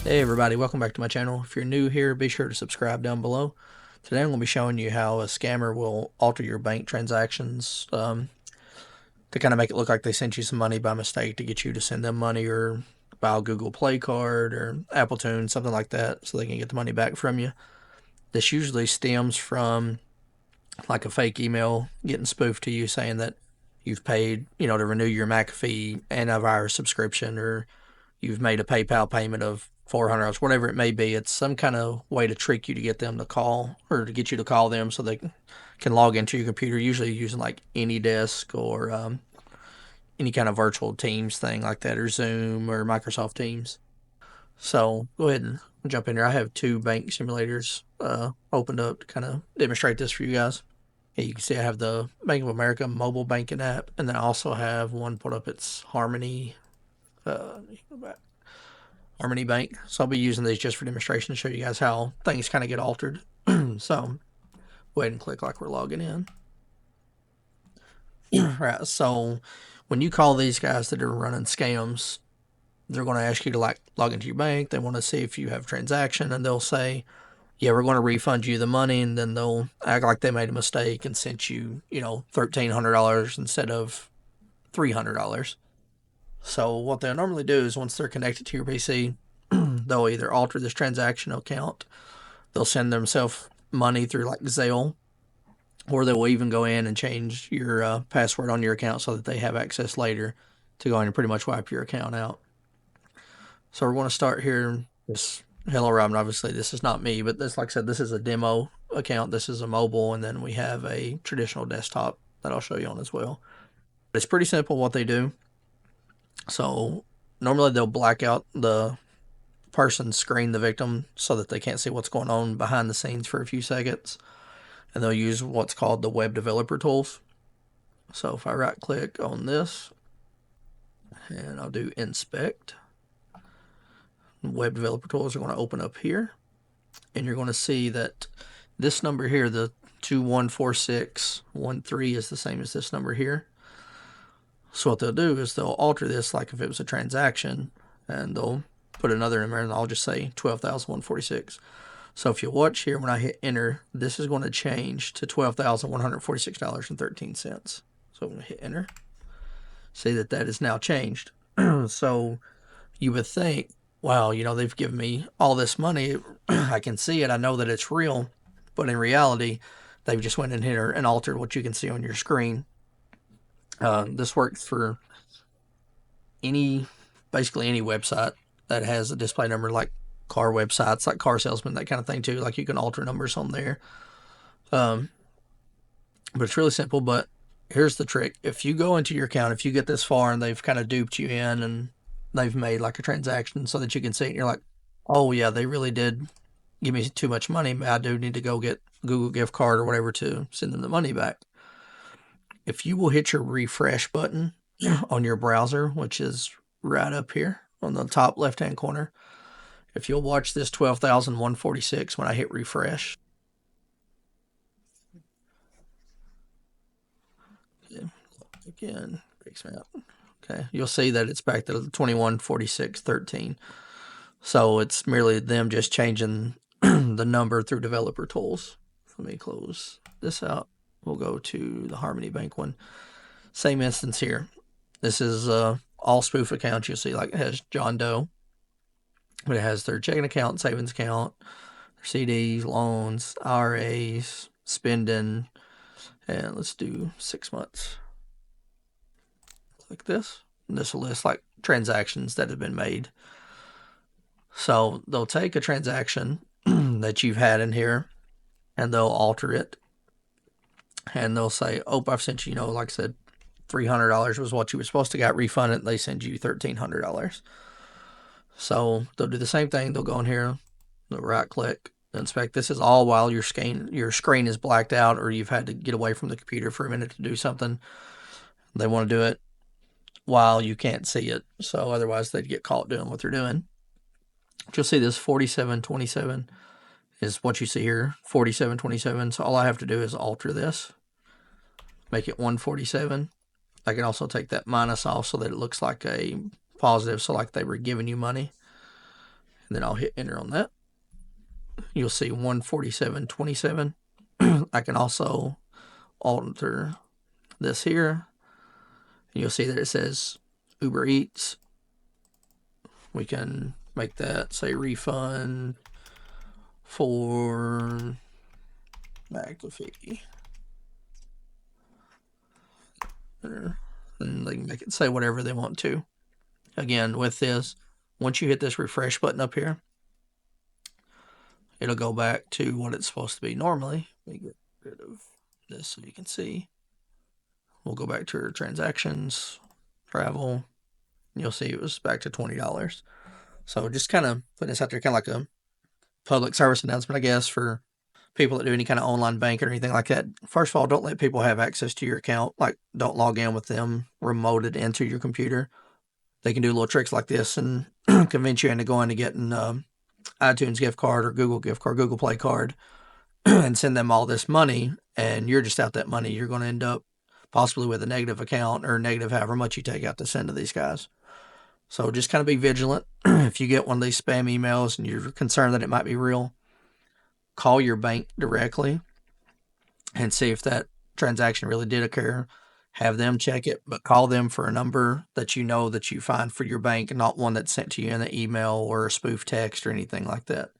Hey everybody, welcome back to my channel. If you're new here, be sure to subscribe down below. Today I'm going to be showing you how a scammer will alter your bank transactions to kind of make it look like they sent you some money by mistake to get you to send them money or buy a Google Play card or Apple Tune, something like that, so they can get the money back from you. This usually stems from like a fake email getting spoofed to you saying that you've paid, to renew your McAfee antivirus subscription, or you've made a PayPal payment of $400, whatever it may be. It's some kind of way to trick you to get them to call, or to get you to call them so they can log into your computer, usually using like AnyDesk or any kind of virtual Teams thing like that, or Zoom or Microsoft Teams. So go ahead and jump in here. I have two bank simulators opened up to kind of demonstrate this for you guys. Yeah, you can see I have the Bank of America mobile banking app, and then I also have one put up. It's Harmony. Harmony Bank. So I'll be using these just for demonstration to show you guys how things kind of get altered. So go ahead and click like we're logging in. Right. So when you call these guys that are running scams, they're going to ask you to like log into your bank. They want to see if you have a transaction, and they'll say, yeah, we're going to refund you the money. And then they'll act like they made a mistake and sent you, $1,300 instead of $300. So what they'll normally do is once they're connected to your PC, they'll either alter this transaction account, they'll send themselves money through like Zelle, or they will even go in and change your password on your account so that they have access later to go in and pretty much wipe your account out. So we're going to start here. This Hello Robin, obviously this is not me, but this, like I said, this is a demo account. This is a mobile, and then we have a traditional desktop that I'll show you on as well. But it's pretty simple what they do. So normally they'll black out the person's screen, the victim, so that they can't see what's going on behind the scenes for a few seconds. And they'll use what's called the web developer tools. So if I right click on this and I'll do inspect, web developer tools are going to open up here, and you're going to see that this number here, the 214613, is the same as this number here. So what they'll do is they'll alter this like if it was a transaction, and they'll put another in there, and I'll just say 12,146. So if you watch here, when I hit enter, this is going to change to $12,146.13. So I'm going to hit enter. See that that is now changed. So you would think, wow, they've given me all this money. I can see it. I know that it's real. But in reality, they've just went in here and altered what you can see on your screen. This works for basically any website that has a display number, like car websites, like Car Salesman, that kind of thing too. Like you can alter numbers on there. But it's really simple. But here's the trick. If you go into your account, if you get this far and they've kind of duped you in and they've made like a transaction so that you can see it, and you're like, oh yeah, they really did give me too much money. I do need to go get Google gift card or whatever to send them the money back. If you will hit your refresh button on your browser, which is right up here on the top left hand corner, if you'll watch this 12,146 when I hit refresh. Again, breaks me up. Okay, you'll see that it's back to 214613. So it's merely them just changing the number through developer tools. Let me close this out. We'll go to the Harmony Bank one. Same instance here. This is all spoof accounts. You'll see like it has John Doe, but it has their checking account, savings account, their CDs, loans, IRAs, spending, and let's do 6 months. Click this, and this will list like transactions that have been made. So they'll take a transaction that you've had in here, and they'll alter it, and they'll say, oh, I've sent you, like I said, $300 was what you were supposed to get refunded. They send you $1,300. So they'll do the same thing. They'll go in here, they'll right click, inspect. This is all while your screen is blacked out, or you've had to get away from the computer for a minute to do something. They want to do it while you can't see it, so otherwise they'd get caught doing what they're doing. You'll see this 4727 is what you see here, 4727. So all I have to do is alter this, make it 147. I can also take that minus off so that it looks like a positive, so like they were giving you money. and then I'll hit enter on that. You'll see 147.27. I can also alter this here. You'll see that it says Uber Eats. We can make that say refund for McAfee. And they can make it say whatever they want to. Again, with this, once you hit this refresh button up here, it'll go back to what it's supposed to be normally. Let me get rid of this so you can see. We'll go back to our transactions, travel. You'll see it was back to $20. So just kind of putting this out there, kind of like a public service announcement, I guess, for people that do any kind of online banking or anything like that. First of all, don't let people have access to your account. Like, don't log in with them remoted into your computer. They can do little tricks like this and convince you into going to getting iTunes gift card or Google gift card, Google Play card, and send them all this money, and you're just out that money. You're going to end up possibly with a negative account or negative however much you take out to send to these guys. So just kind of be vigilant. If you get one of these spam emails and you're concerned that it might be real, call your bank directly and see if that transaction really did occur. Have them check it, but call them for a number that you know that you find for your bank, not one that's sent to you in an email or a spoof text or anything like that.